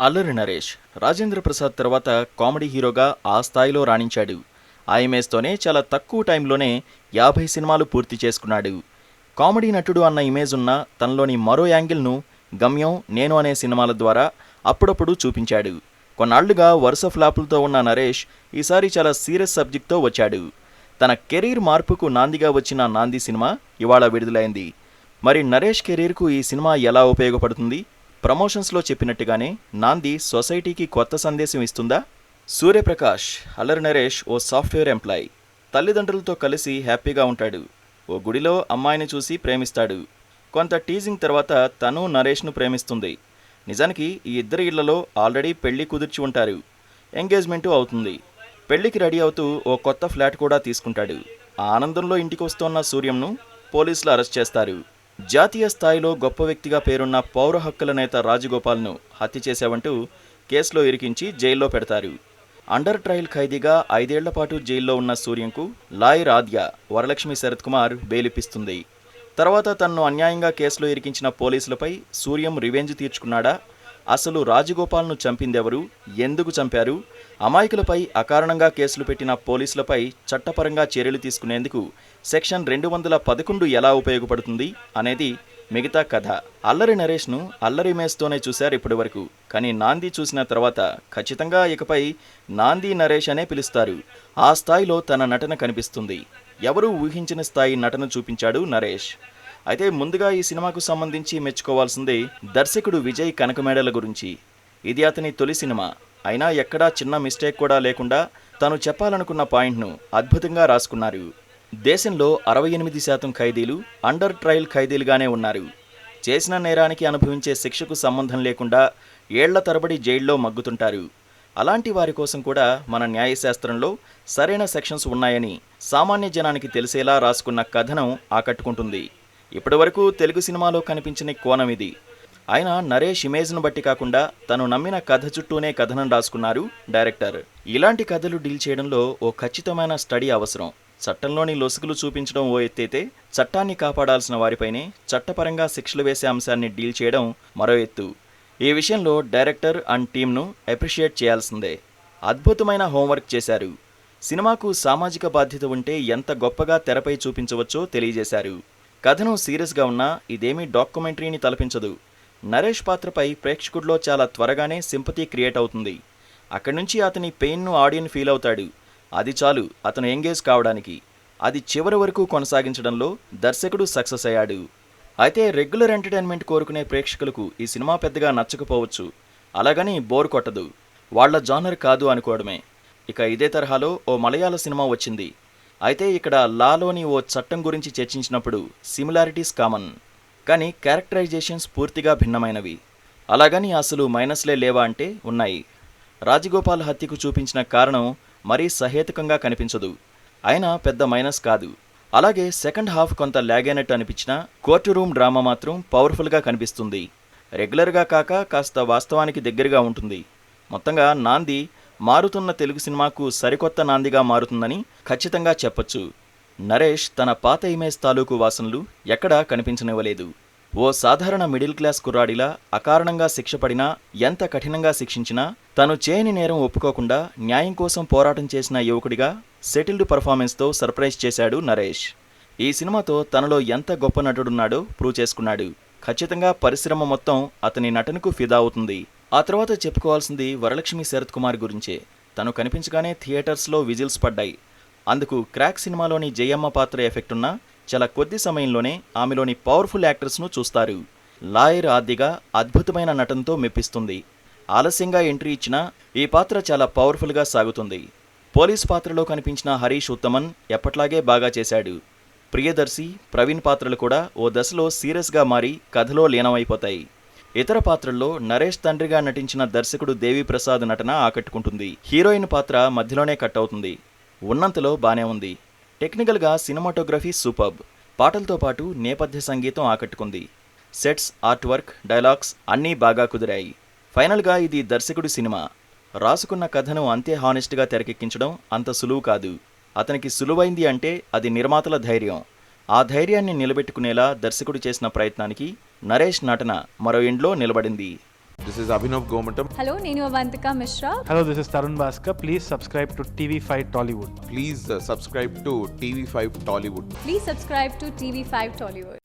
అల్లరి నరేష్ రాజేంద్ర ప్రసాద్ తర్వాత కామెడీ హీరోగా ఆ స్థాయిలో రాణించాడు. ఆ ఇమేజ్తోనే చాలా తక్కువ టైంలోనే 50 సినిమాలు పూర్తి చేసుకున్నాడు. కామెడీ నటుడు అన్న ఇమేజ్ ఉన్న తనలోని మరో యాంగిల్ను గమ్యం, నేను అనే సినిమాల ద్వారా అప్పుడప్పుడు చూపించాడు. కొన్నాళ్లుగా వరుస ఫ్లాపులతో ఉన్న నరేష్ ఈసారి చాలా సీరియస్ సబ్జెక్ట్తో వచ్చాడు. తన కెరీర్ మార్పుకు నాందిగా వచ్చిన నాంది సినిమా ఇవాళ విడుదలైంది. మరి నరేష్ కెరీర్కు ఈ సినిమా ఎలా ఉపయోగపడుతుంది? ప్రమోషన్స్లో చెప్పినట్టుగానే నాంది సొసైటీకి కొత్త సందేశం ఇస్తుందా? సూర్యప్రకాష్ అల్లరి నరేష్ ఓ సాఫ్ట్వేర్ ఎంప్లాయ్. తల్లిదండ్రులతో కలిసి హ్యాపీగా ఉంటాడు. ఓ గుడిలో అమ్మాయిని చూసి ప్రేమిస్తాడు. కొంత టీజింగ్ తర్వాత తను నరేష్ను ప్రేమిస్తుంది. నిజానికి ఈ ఇద్దరి ఇళ్లలో ఆల్రెడీ పెళ్లి కుదిర్చి ఉంటారు. ఎంగేజ్మెంటు అవుతుంది. పెళ్లికి రెడీ అవుతూ ఓ కొత్త ఫ్లాట్ కూడా తీసుకుంటాడు. ఆ ఆనందంలో ఇంటికి వస్తోన్న సూర్యంను పోలీసులు అరెస్ట్ చేస్తారు. జాతీయ స్థాయిలో గొప్ప వ్యక్తిగా పేరున్న పౌర హక్కుల నేత రాజగోపాల్ను హత్య చేశావంటూ కేసులో ఇరికించి జైల్లో పెడతారు. అండర్ ట్రయల్ ఖైదీగా 5 ఏళ్ల పాటు జైల్లో ఉన్న సూర్యంకు లాయర్ ఆద్య వరలక్ష్మి శరత్ కుమార్ బెయిలిప్పిస్తుంది. తర్వాత తనను అన్యాయంగా కేసులో ఇరికించిన పోలీసులపై సూర్యం రివెంజ్ తీర్చుకున్నాడా? అసలు రాజగోపాల్ను చంపిందెవరు? ఎందుకు చంపారు? అమాయకులపై అకారణంగా కేసులు పెట్టిన పోలీసులపై చట్టపరంగా చర్యలు తీసుకునేందుకు సెక్షన్ 211 ఎలా ఉపయోగపడుతుంది అనేది మిగతా కథ. అల్లరి నరేష్ను అల్లరి ఇమేజ్తోనే చూశారు ఇప్పటి వరకు. కానీ నాంది చూసిన తర్వాత ఖచ్చితంగా ఇకపై నాంది నరేష్ అనే పిలుస్తారు. ఆ స్థాయిలో తన నటన కనిపిస్తుంది. ఎవరూ ఊహించిన స్థాయి నటన చూపించాడు నరేష్. అయితే ముందుగా ఈ సినిమాకు సంబంధించి మెచ్చుకోవాల్సిందే దర్శకుడు విజయ్ కనకమేడల గురించి. ఇది అతని తొలి సినిమా అయినా ఎక్కడా చిన్న మిస్టేక్ కూడా లేకుండా తను చెప్పాలనుకున్న పాయింట్ను అద్భుతంగా రాసుకున్నారు. దేశంలో 68% ఖైదీలు అండర్ ట్రయల్ ఖైదీలుగానే ఉన్నారు. చేసిన నేరానికి అనుభవించే శిక్షకు సంబంధం లేకుండా ఏళ్ల తరబడి జైల్లో మగ్గుతుంటారు. అలాంటి వారి కోసం కూడా మన న్యాయశాస్త్రంలో సరైన సెక్షన్స్ ఉన్నాయని సామాన్య జనానికి తెలిసేలా రాసుకున్న కథనం ఆకట్టుకుంటుంది. ఇప్పటివరకు తెలుగు సినిమాలో కనిపించిన కోణం ఇది. ఆయన నరేష్ ఇమేజ్ను బట్టి కాకుండా తను నమ్మిన కథ చుట్టూనే కథనం రాసుకున్నారు డైరెక్టర్. ఇలాంటి కథలు డీల్ చేయడంలో ఓ ఖచ్చితమైన స్టడీ అవసరం. చట్టంలోని లొసుగులు చూపించడం ఓ ఎత్తైతే, చట్టాన్ని కాపాడాల్సిన వారిపైనే చట్టపరంగా శిక్షలు వేసే అంశాన్ని డీల్ చేయడం మరో ఎత్తు. ఈ విషయంలో డైరెక్టర్ అండ్ టీంను అప్రిషియేట్ చేయాల్సిందే. అద్భుతమైన హోంవర్క్ చేశారు. సినిమాకు సామాజిక బాధ్యత ఉంటే ఎంత గొప్పగా తెరపై చూపించవచ్చో తెలియజేశారు. కథనం సీరియస్గా ఉన్నా ఇదేమీ డాక్యుమెంటరీని తలపించదు. నరేష్ పాత్రపై ప్రేక్షకుడిలో చాలా త్వరగానే సింపతి క్రియేట్ అవుతుంది. అక్కడి నుంచి అతని పెయిన్ను ఆడియన్ ఫీల్ అవుతాడు. అది చాలు అతను ఎంగేజ్ కావడానికి. అది చివరి వరకు కొనసాగించడంలో దర్శకుడు సక్సెస్ అయ్యాడు. అయితే రెగ్యులర్ ఎంటర్టైన్మెంట్ కోరుకునే ప్రేక్షకులకు ఈ సినిమా పెద్దగా నచ్చకపోవచ్చు. అలాగని బోర్ కొట్టదు. వాళ్ల జానర్ కాదు అనుకోవడమే. ఇక ఇదే తరహాలో ఓ మలయాళ సినిమా వచ్చింది. అయితే ఇక్కడ లాలోని ఓ చట్టం గురించి చర్చించినప్పుడు సిమిలారిటీస్ కామన్, కానీ క్యారెక్టరైజేషన్స్ పూర్తిగా భిన్నమైనవి. అలాగని అసలు మైనస్లే లేవా అంటే ఉన్నాయి. రాజగోపాల్ హత్యకు చూపించిన కారణం మరీ సహేతుకంగా కనిపించదు. అయినా పెద్ద మైనస్ కాదు. అలాగే సెకండ్ హాఫ్ కొంత ల్యాగ్ అయినట్టు అనిపించినా కోర్టు రూమ్ డ్రామా మాత్రం పవర్ఫుల్గా కనిపిస్తుంది. రెగ్యులర్గా కాక కాస్త వాస్తవానికి దగ్గరగా ఉంటుంది. మొత్తంగా నాంది మారుతున్న తెలుగు సినిమాకు సరికొత్త నాందిగా మారుతుందని ఖచ్చితంగా చెప్పొచ్చు. నరేష్ తన పాత ఇమేజ్ తాలూకు వాసనలు ఎక్కడా కనిపించనివ్వలేదు. ఓ సాధారణ మిడిల్ క్లాస్ కుర్రాడిలా అకారణంగా శిక్ష పడినా, ఎంత కఠినంగా శిక్షించినా తను చేయని నేరం ఒప్పుకోకుండా న్యాయం కోసం పోరాటం చేసిన యువకుడిగా సెటిల్డ్ పర్ఫార్మెన్స్తో సర్ప్రైజ్ చేశాడు నరేష్. ఈ సినిమాతో తనలో ఎంత గొప్ప నటుడున్నాడో ప్రూవ్ చేసుకున్నాడు. ఖచ్చితంగా పరిశ్రమ మొత్తం అతని నటనకు ఫిదా అవుతుంది. ఆ తర్వాత చెప్పుకోవాల్సింది వరలక్ష్మి శరత్ కుమార్ గురించే. తను కనిపించగానే థియేటర్స్లో విజిల్స్ పడ్డాయి. అందుకు క్రాక్ సినిమాలోని జయమ్మ పాత్ర ఎఫెక్ట్ ఉన్నా చాలా కొద్ది సమయంలోనే ఆమెలోని పవర్ఫుల్ యాక్టర్స్ను చూస్తారు. లాయర్ ఆద్యగా అద్భుతమైన నటనతో మెప్పిస్తుంది. ఆలస్యంగా ఎంట్రీ ఇచ్చినా ఈ పాత్ర చాలా పవర్ఫుల్గా సాగుతుంది. పోలీస్ పాత్రలో కనిపించిన హరీష్ ఉత్తమన్ ఎప్పట్లాగే బాగా చేశాడు. ప్రియదర్శి, ప్రవీణ్ పాత్రలు కూడా ఓ దశలో సీరియస్గా మారి కథలో లీనమైపోతాయి. ఇతర పాత్రల్లో నరేష్ తండ్రిగా నటించిన దర్శకుడు దేవిప్రసాద్ నటన ఆకట్టుకుంటుంది. హీరోయిన్ పాత్ర మధ్యలోనే కట్ అవుతుంది. ఉన్నంతలో బానే ఉంది. టెక్నికల్గా సినిమాటోగ్రఫీ సూపర్బ్. పాటలతో పాటు నేపథ్య సంగీతం ఆకట్టుకుంది. సెట్స్, ఆర్ట్ వర్క్, డైలాగ్స్ అన్నీ బాగా కుదిరాయి. ఫైనల్గా ఇది దర్శకుడి సినిమా. రాసుకున్న కథను అంతే హానెస్ట్గా తెరకెక్కించడం అంత సులువు కాదు. అతనికి సులువైంది అంటే అది నిర్మాతల ధైర్యం. ఆ ధైర్యాన్ని నిలబెట్టుకునేలా దర్శకుడు చేసిన ప్రయత్నానికి నరేష్ నటన మరో ఎండ్లో నిలబడింది. This is Abhinav Gomatam. Hello, నేను Avantika Mishra. Hello, this is Tarun Bhaskar. Please subscribe to TV5 Tollywood. Please subscribe to TV5 Tollywood. Please subscribe to TV5 Tollywood.